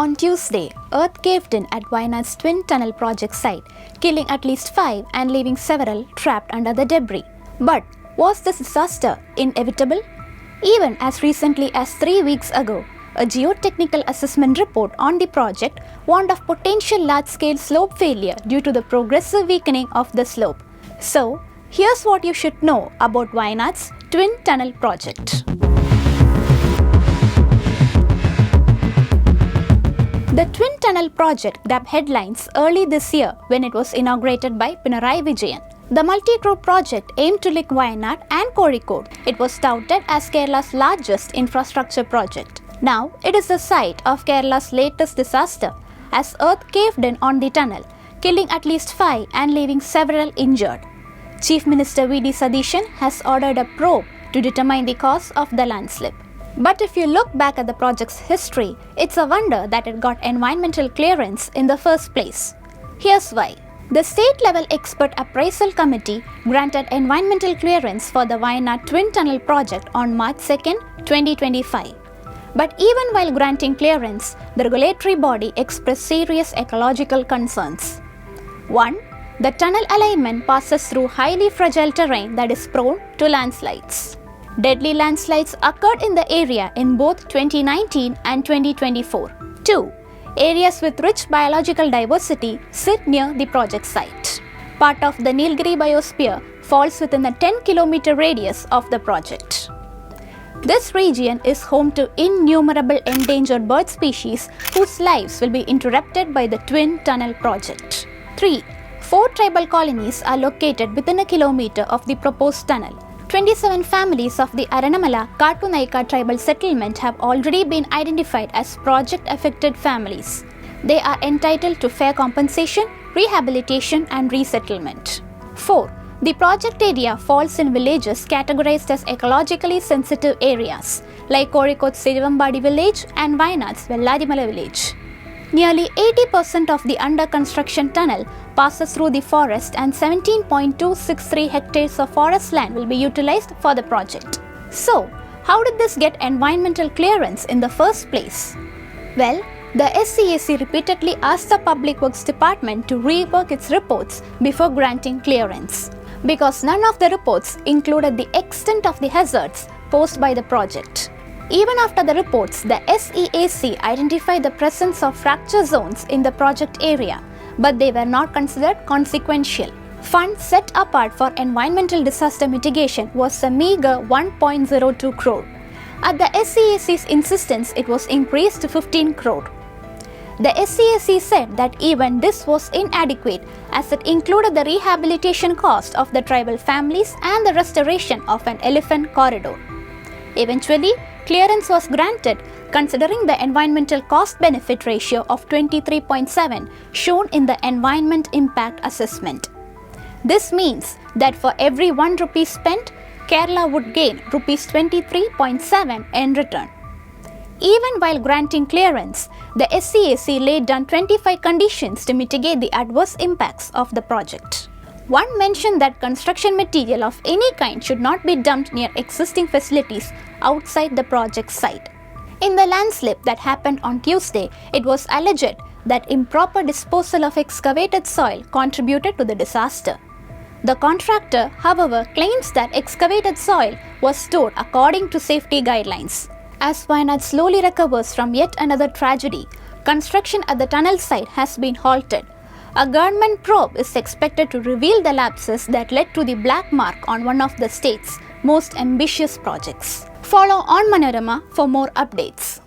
On Tuesday, earth caved in at Wayanad's twin tunnel project site, killing at least 5 and leaving several trapped under the debris. But was this disaster inevitable? Even as recently as 3 weeks ago, a geotechnical assessment report on the project warned of potential large-scale slope failure due to the progressive weakening of the slope. So, here's what you should know about Wayanad's twin tunnel project. The Twin Tunnel project grabbed headlines early this year when it was inaugurated by Pinarayi Vijayan. The multi-crore project aimed to link Wayanad and Kozhikode. It was touted as Kerala's largest infrastructure project. Now, it is the site of Kerala's latest disaster, as earth caved in on the tunnel, killing at least 5 and leaving several injured. Chief Minister V.D. Satheesan has ordered a probe to determine the cause of the landslip. But if you look back at the project's history, it's a wonder that it got environmental clearance in the first place. Here's why. The state-level expert appraisal committee granted environmental clearance for the Wayanad Twin Tunnel project on March 2, 2025. But even while granting clearance, the regulatory body expressed serious ecological concerns. 1. The tunnel alignment passes through highly fragile terrain that is prone to landslides. Deadly landslides occurred in the area in both 2019 and 2024. 2. Areas with rich biological diversity sit near the project site. Part of the Nilgiri biosphere falls within the 10-kilometer radius of the project. This region is home to innumerable endangered bird species whose lives will be interrupted by the Twin Tunnel project. 3. 4 tribal colonies are located within a kilometer of the proposed tunnel. 27 families of the Aranamala Kattunaika tribal settlement have already been identified as project-affected families. They are entitled to fair compensation, rehabilitation and resettlement. 4. The project area falls in villages categorized as ecologically sensitive areas, like Kozhikode's Siruvambadi village and Wayanad's Velladimala village. Nearly 80% of the under-construction tunnel passes through the forest and 17.263 hectares of forest land will be utilized for the project. So, how did this get environmental clearance in the first place? Well, the SCAC repeatedly asked the Public Works Department to rework its reports before granting clearance, because none of the reports included the extent of the hazards posed by the project. Even after the reports, the SEAC identified the presence of fracture zones in the project area, but they were not considered consequential. Funds set apart for environmental disaster mitigation was a meager 1.02 crore. At the SEAC's insistence, it was increased to 15 crore. The SEAC said that even this was inadequate as it included the rehabilitation cost of the tribal families and the restoration of an elephant corridor. Eventually, clearance was granted considering the environmental cost-benefit ratio of 23.7 shown in the Environment Impact Assessment. This means that for every 1 rupee spent, Kerala would gain rupees 23.7 in return. Even while granting clearance, the SCAC laid down 25 conditions to mitigate the adverse impacts of the project. One mentioned that construction material of any kind should not be dumped near existing facilities outside the project site. In the landslip that happened on Tuesday, it was alleged that improper disposal of excavated soil contributed to the disaster. The contractor, however, claims that excavated soil was stored according to safety guidelines. As Wayanad slowly recovers from yet another tragedy, construction at the tunnel site has been halted. A government probe is expected to reveal the lapses that led to the black mark on one of the state's most ambitious projects. Follow Onmanorama for more updates.